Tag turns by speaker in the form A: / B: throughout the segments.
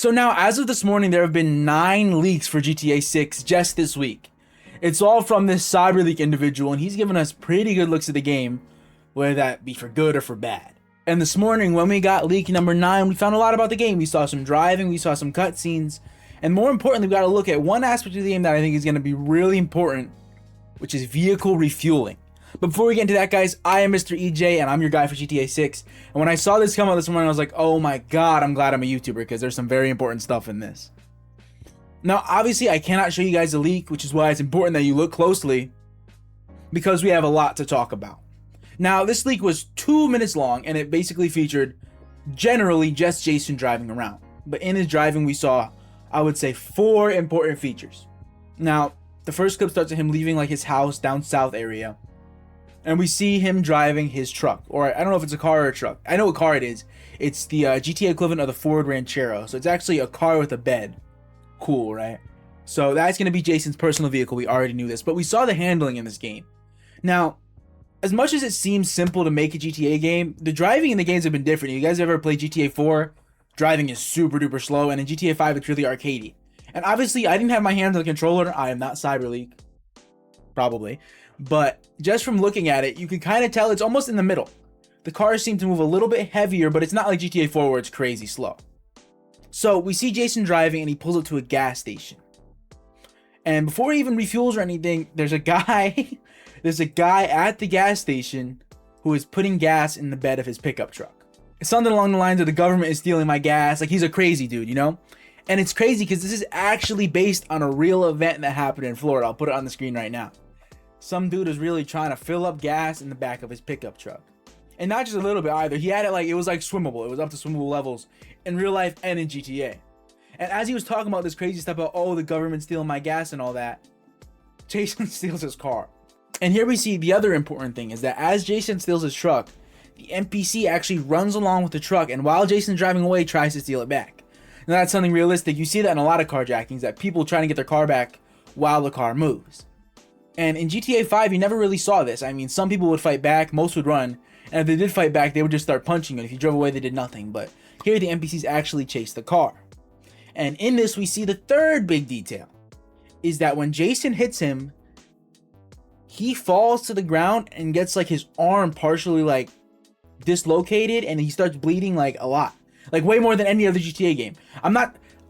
A: So now, as of this morning, there have been 9 leaks for GTA 6 just this week. It's all from this CyberLeek individual, and he's given us pretty good looks at the game, whether that be for good or for bad. And this morning, when we got leak number 9, we found a lot about the game. We saw some driving, we saw some cutscenes, and more importantly, we got to look at one aspect of the game that I think is going to be really important, which is vehicle refueling. But before we get into that, guys, I am Mr. EJ, and I'm your guy for GTA 6. And when I saw this come out this morning, I was like, oh my god, I'm glad I'm a YouTuber, because there's some very important stuff in this. Now, obviously, I cannot show you guys the leak, which is why it's important that you look closely, because we have a lot to talk about. Now, this leak was 2 minutes long, and it basically featured generally just Jason driving around. But in his driving, we saw, I would say, 4 important features. Now, the first clip starts with him leaving like his house down south area. And we see him driving his truck, or I don't know if it's a car or a truck. I know what car it is. It's the GTA equivalent of the Ford Ranchero. So it's actually a car with a bed. Cool, right? So that's going to be Jason's personal vehicle. We already knew this, but we saw the handling in this game. Now, as much as it seems simple to make a GTA game, the driving in the games have been different. You guys ever played GTA 4? Driving is super duper slow, and in GTA 5 it's really arcadey. And obviously I didn't have my hands on the controller. I am not CyberLeek. Probably. But just from looking at it, you can kind of tell it's almost in the middle. The cars seem to move a little bit heavier, but it's not like GTA 4 where it's crazy slow. So we see Jason driving, and he pulls up to a gas station. And before he even refuels or anything, there's a guy at the gas station who is putting gas in the bed of his pickup truck. It's something along the lines of the government is stealing my gas. Like, he's a crazy dude, you know? And it's crazy because this is actually based on a real event that happened in Florida. I'll put it on the screen right now. Some dude is really trying to fill up gas in the back of his pickup truck. And not just a little bit either. He had it like, it was like swimmable. It was up to swimmable levels in real life and in GTA. And as he was talking about this crazy stuff about, oh, the government's stealing my gas and all that, Jason steals his car. And here we see the other important thing is that as Jason steals his truck, the NPC actually runs along with the truck, and while Jason's driving away, tries to steal it back. Now that's something realistic. You see that in a lot of carjackings, that people trying to get their car back while the car moves. And in GTA 5, you never really saw this. I mean, some people would fight back, most would run, and if they did fight back, they would just start punching you. If you drove away, they did nothing. But here, the NPCs actually chase the car. And in this, we see the third big detail, is that when Jason hits him, he falls to the ground and gets like his arm partially like dislocated, and he starts bleeding like a lot. Like way more than any other GTA game.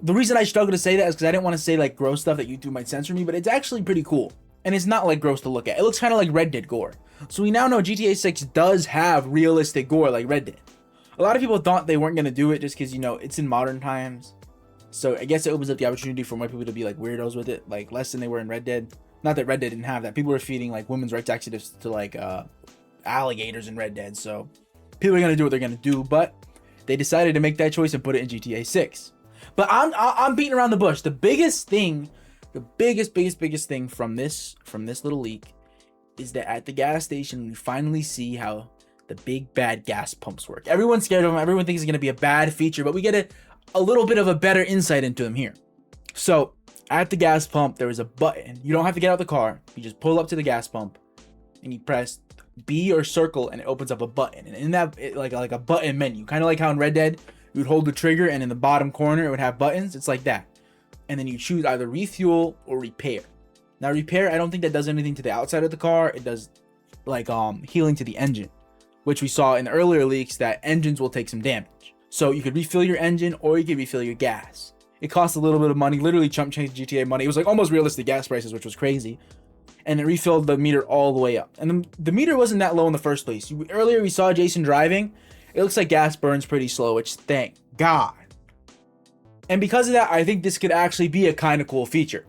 A: The reason I struggle to say that is because I didn't want to say like gross stuff that YouTube might censor me, but it's actually pretty cool. And it's not like gross to look at. It looks kind of like Red Dead gore. So we now know GTA 6 does have realistic gore like Red Dead. A lot of people thought they weren't going to do it just because, you know, it's in modern times. So I guess it opens up the opportunity for more people to be like weirdos with it, like less than they were in Red Dead. Not that Red Dead didn't have that. People were feeding like women's rights activists to like alligators in Red Dead. So people are going to do what they're going to do, but they decided to make that choice and put it in GTA 6. But I'm beating around the bush. The biggest thing, the biggest thing from this little leak is that at the gas station, we finally see how the big bad gas pumps work. Everyone's scared of them. Everyone thinks it's going to be a bad feature, but we get a little bit of a better insight into them here. So at the gas pump, there is a button. You don't have to get out the car. You just pull up to the gas pump and you press B or circle, and it opens up a button. And in that, like a button menu, kind of like how in Red Dead, you would hold the trigger and in the bottom corner, it would have buttons. It's like that. And then you choose either refuel or repair. Now repair, I don't think that does anything to the outside of the car. It does like healing to the engine, which we saw in the earlier leaks that engines will take some damage. So you could refill your engine or you could refill your gas. It costs a little bit of money, literally chump change GTA money. It was like almost realistic gas prices, which was crazy. And it refilled the meter all the way up. And the meter wasn't that low in the first place. Earlier we saw Jason driving. It looks like gas burns pretty slow, which thank God. And because of that, I think this could actually be a kind of cool feature.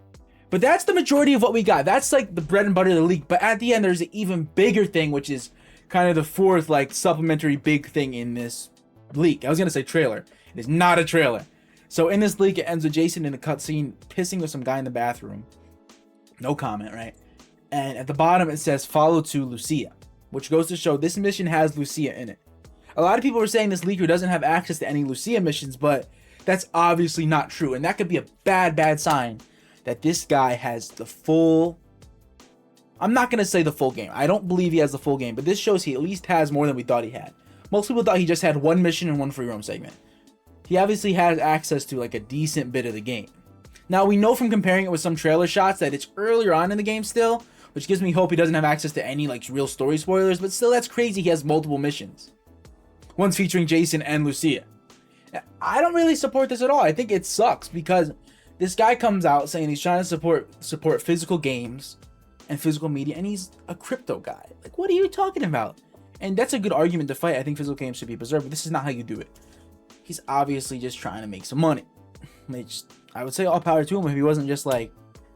A: But that's the majority of what we got. That's like the bread and butter of the leak. But at the end, there's an even bigger thing, which is kind of the fourth like supplementary big thing in this leak. I was going to say trailer. It is not a trailer. So in this leak, it ends with Jason in a cutscene pissing with some guy in the bathroom. No comment, right? And at the bottom, it says follow to Lucia, which goes to show this mission has Lucia in it. A lot of people are saying this leaker doesn't have access to any Lucia missions, but that's obviously not true. And that could be a bad sign that this guy has the full... I'm not going to say the full game. I don't believe he has the full game, but this shows he at least has more than we thought he had. Most people thought he just had one mission and one free roam segment. he obviously has access to like a decent bit of the game. Now, we know from comparing it with some trailer shots that it's earlier on in the game still, which gives me hope he doesn't have access to any like real story spoilers, but still, that's crazy. He has multiple missions. One's featuring Jason and Lucia. I don't really support this at all. I think it sucks because this guy comes out saying he's trying to support physical games and physical media, and he's a crypto guy. Like, what are you talking about? And that's a good argument to fight. I think physical games should be preserved, but this is not how you do it. He's obviously just trying to make some money. Which I would say all power to him if he wasn't just like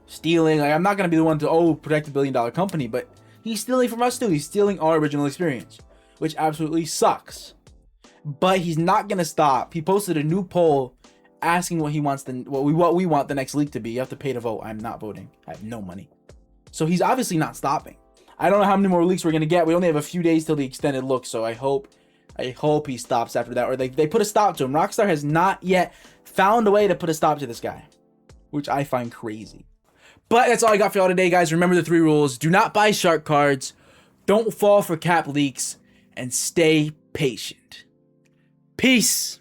A: stealing. Like, I'm not gonna be the one to protect a $1 billion company, but he's stealing from us too. He's stealing our original experience, which absolutely sucks. But he's not gonna stop. He posted a new poll asking what we want the next leak to be. You have to pay to vote. I'm not voting. I have no money. So he's obviously not stopping. I don't know how many more leaks we're gonna get. We only have a few days till the extended look, so I hope he stops after that, or they put a stop to him. Rockstar has not yet found a way to put a stop to this guy, which I find crazy. But that's all I got for y'all today, guys. Remember the 3 rules. Do not buy shark cards, don't fall for cap leaks, and stay patient. Peace.